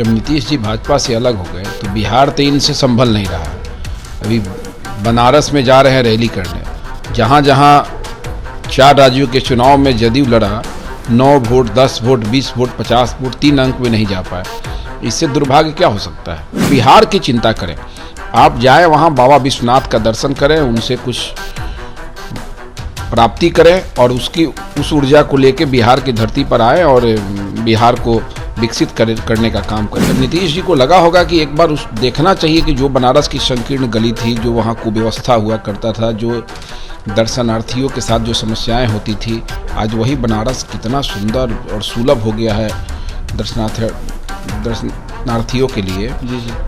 जब नीतीश जी भाजपा से अलग हो गए तो बिहार तो इनसे संभल नहीं रहा। अभी बनारस में जा रहे हैं रैली करने, जहाँ जहाँ 4 राज्यों के चुनाव में जदयू लड़ा, 9 वोट, 10 वोट, 20 वोट, 50 वोट, 3 अंक में नहीं जा पाए। इससे दुर्भाग्य क्या हो सकता है? बिहार की चिंता करें, आप जाएं वहाँ बाबा विश्वनाथ का दर्शन करें, उनसे कुछ प्राप्ति करें और उस ऊर्जा को लेकर बिहार की धरती पर आए और बिहार को विकसित करने का काम करें। नीतीश जी को लगा होगा कि एक बार देखना चाहिए कि जो बनारस की संकीर्ण गली थी, जो वहाँ कुव्यवस्था हुआ करता था, जो दर्शनार्थियों के साथ जो समस्याएं होती थी, आज वही बनारस कितना सुंदर और सुलभ हो गया है दर्शनार्थियों के लिए।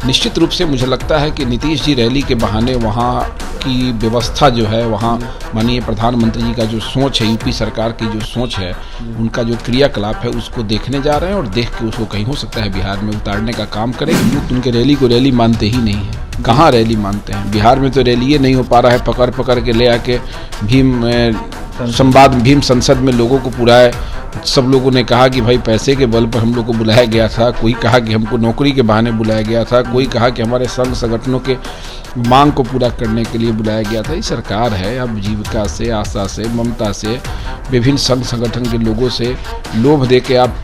निश्चित रूप से मुझे लगता है कि नीतीश जी रैली के बहाने वहाँ की व्यवस्था जो है, वहाँ माननीय प्रधानमंत्री जी का जो सोच है, यूपी सरकार की जो सोच है, उनका जो क्रियाकलाप है, उसको देखने जा रहे हैं और देख के उसको कहीं हो सकता है बिहार में उतारने का काम करें। लोग उनके रैली को रैली मानते ही नहीं है। कहाँ रैली मानते हैं? बिहार में तो रैली नहीं हो पा रहा है। पकड़ के ले आके भीम संसद में लोगों को पुराए। सब लोगों ने कहा कि भाई पैसे के बल पर हम लोग को बुलाया गया था, कोई कहा कि हमको नौकरी के बहाने बुलाया गया था, कोई कहा कि हमारे संघ संगठनों के मांग को पूरा करने के लिए बुलाया गया था। ये सरकार है, अब जीविका से, आशा से, ममता से, विभिन्न संघ संगठन के लोगों से लोभ दे के आप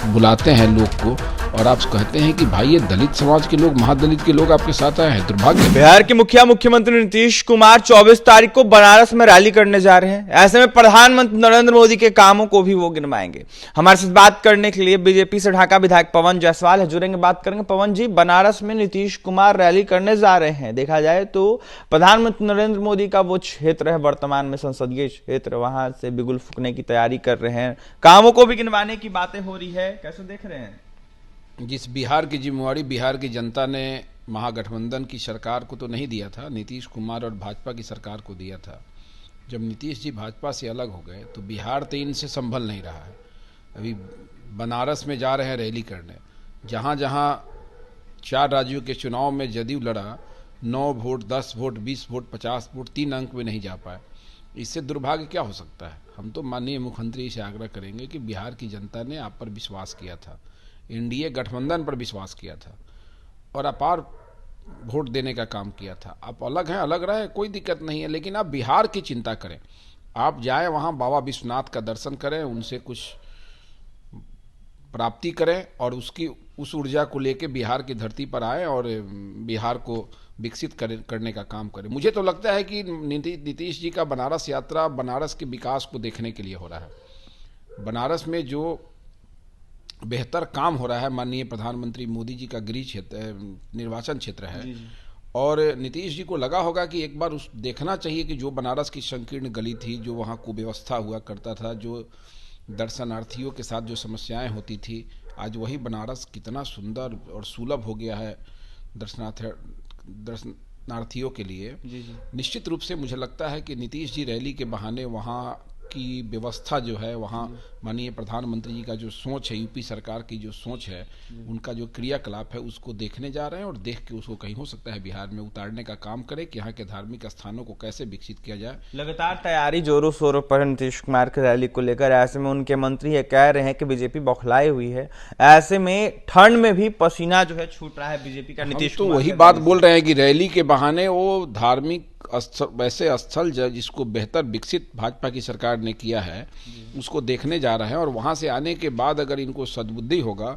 बुलाते हैं लोग को और आप कहते हैं कि भाई ये दलित समाज के लोग, महादलित के लोग आपके साथ आए हैं। दुर्भाग्य। बिहार के मुख्यमंत्री नीतीश कुमार 24 तारीख को बनारस में रैली करने जा रहे हैं। ऐसे में प्रधानमंत्री नरेंद्र मोदी के कामों को भी वो गिनवाएंगे। हमारे साथ बात करने के लिए बीजेपी से ढाका विधायक पवन जायसवाल है, जुड़ेंगे, बात करेंगे। पवन जी, बनारस में नीतीश कुमार रैली करने जा रहे हैं। देखा जाए तो प्रधानमंत्री नरेंद्र मोदी का वो क्षेत्र है वर्तमान में संसदीय क्षेत्र, वहां से बिगुल फूकने की तैयारी कर रहे हैं, कामों को भी गिनवाने की बातें हो रही है। कैसे देख रहे हैं? जिस बिहार की जिम्मेवारी बिहार की जनता ने महागठबंधन की सरकार को तो नहीं दिया था, नीतीश कुमार और भाजपा की सरकार को दिया था। जब नीतीश जी भाजपा से अलग हो गए तो बिहार तो इनसे संभल नहीं रहा है। अभी बनारस में जा रहे हैं रैली करने, जहाँ जहाँ 4 राज्यों के चुनाव में जदयू लड़ा, 9 वोट, 10 वोट, 20 वोट, 50 वोट, 3 अंक में नहीं जा पाए। इससे दुर्भाग्य क्या हो सकता है? हम तो माननीय मुख्यमंत्री से आग्रह करेंगे कि बिहार की जनता ने आप पर विश्वास किया था, एनडीए गठबंधन पर विश्वास किया था और अपार वोट देने का काम किया था। आप अलग हैं, अलग रहे, कोई दिक्कत नहीं है, लेकिन आप बिहार की चिंता करें। आप जाएं वहाँ बाबा विश्वनाथ का दर्शन करें, उनसे कुछ प्राप्ति करें और उस ऊर्जा को लेकर बिहार की धरती पर आए और बिहार को विकसित करने का काम करें। मुझे तो लगता है कि नीतीश जी का बनारस यात्रा बनारस के विकास को देखने के लिए हो रहा है। बनारस में जो बेहतर काम हो रहा है, माननीय प्रधानमंत्री मोदी जी का गृह क्षेत्र, निर्वाचन क्षेत्र है, और नीतीश जी को लगा होगा कि एक बार देखना चाहिए कि जो बनारस की संकीर्ण गली थी, जो वहाँ कुव्यवस्था हुआ करता था, जो दर्शनार्थियों के साथ जो समस्याएं होती थी, आज वही बनारस कितना सुंदर और सुलभ हो गया है दर्शनार्थियों के लिए। निश्चित रूप से मुझे लगता है कि नीतीश जी रैली के बहाने वहाँ की व्यवस्था जो है, वहाँ माननीय प्रधानमंत्री जी का जो सोच है, यूपी सरकार की जो सोच है, उनका जो क्रियाकलाप है, उसको देखने जा रहे हैं और देख के उसको कहीं हो सकता है बिहार में उतारने का काम करें कि यहाँ के धार्मिक स्थानों को कैसे विकसित किया जाए। लगातार तैयारी जोरों शोरों पर नीतीश कुमार की रैली को लेकर। ऐसे में उनके मंत्री ये कह रहे हैं कि बीजेपी बौखलाई हुई है। ऐसे में ठंड में भी पसीना जो है छूट रहा है बीजेपी का। नीतीश तो वही बात बोल रहे हैं कि रैली के बहाने वो धार्मिक वैसे स्थल जिसको बेहतर विकसित भाजपा की सरकार ने किया है, उसको देखने जा रहे हैं और वहां से आने के बाद अगर इनको सद्बुद्धि होगा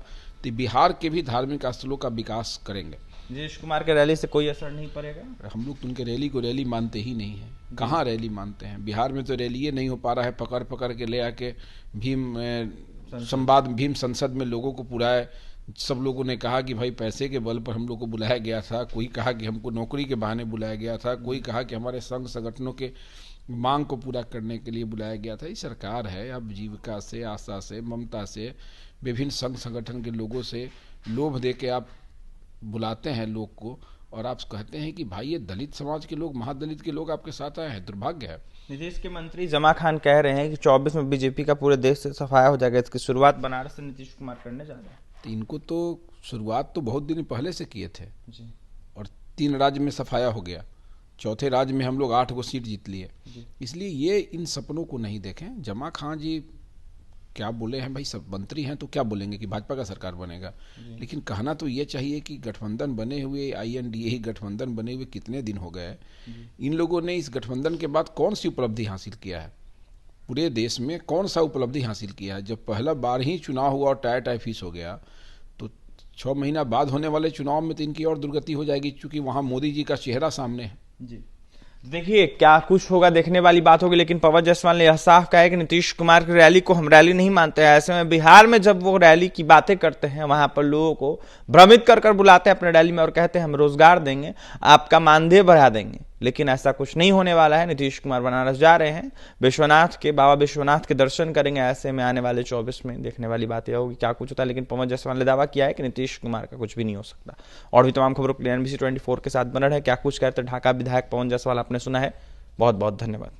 तो बिहार के भी धार्मिक स्थलों का विकास करेंगे। नीतीश कुमार के रैली से कोई असर नहीं पड़ेगा? हम लोग तो उनके रैली को रैली मानते ही नहीं है। कहाँ रैली मानते हैं? बिहार में तो रैली नहीं हो पा रहा है। पकड़ के ले आके भीम संसद में लोगों को पुराए। सब लोगों ने कहा कि भाई पैसे के बल पर हम लोग को बुलाया गया था, कोई कहा कि हमको नौकरी के बहाने बुलाया गया था, कोई कहा कि हमारे संघ संगठनों के मांग को पूरा करने के लिए बुलाया गया था। ये सरकार है, अब जीविका से, आशा से, ममता से, विभिन्न संघ संगठन के लोगों से लोभ दे के आप बुलाते हैं लोग को और आप कहते हैं कि भाई ये दलित समाज के लोग, महादलित के लोग आपके साथ आए हैं। दुर्भाग्य है। नीतीश के मंत्री जमा खान कह रहे हैं कि 24 में बीजेपी का पूरे देश से सफाया हो जाएगा। इसकी शुरुआत बनारस से नीतीश कुमार करने जा रहे हैं। तो इनको तो शुरुआत तो बहुत दिन पहले से किए थे और 3 राज्य में सफाया हो गया, चौथे राज्य में हम लोग 8 सीट जीत लिए। इसलिए ये इन सपनों को नहीं देखें। जमा खान जी क्या बोले हैं भाई, सब मंत्री हैं तो क्या बोलेंगे कि भाजपा का सरकार बनेगा, लेकिन कहना तो ये चाहिए कि गठबंधन बने हुए, INDA गठबंधन बने हुए कितने दिन हो गए, इन लोगों ने इस गठबंधन के बाद कौन सी उपलब्धि हासिल किया है, पूरे देश में कौन सा उपलब्धि हासिल किया है। जब पहला बार ही चुनाव हुआ और टाई फीस हो गया, तो 6 महीना बाद होने वाले चुनाव में तो इनकी और दुर्गति हो जाएगी, क्योंकि वहाँ मोदी जी का चेहरा सामने है। जी देखिए क्या कुछ होगा, देखने वाली बात होगी। लेकिन पवन जायसवाल ने यह साफ कहा है कि नीतीश कुमार की रैली को हम रैली नहीं मानते हैं। ऐसे में बिहार में जब वो रैली की बातें करते हैं, वहां पर लोगों को भ्रमित कर कर बुलाते हैं अपने रैली में और कहते हैं हम रोजगार देंगे, आपका मानदेय बढ़ा देंगे, लेकिन ऐसा कुछ नहीं होने वाला है। नीतीश कुमार बनारस जा रहे हैं, बाबा विश्वनाथ के दर्शन करेंगे। ऐसे में आने वाले 24 में देखने वाली बात यह होगी क्या कुछ होता है। लेकिन पवन जायसवाल ने दावा किया है कि नीतीश कुमार का कुछ भी नहीं हो सकता। और भी तमाम खबरों के लिए NBC 24 के साथ बने रहे। क्या कुछ कहते हैं ढाका विधायक पवन जायसवाल आपने सुना है। बहुत बहुत धन्यवाद।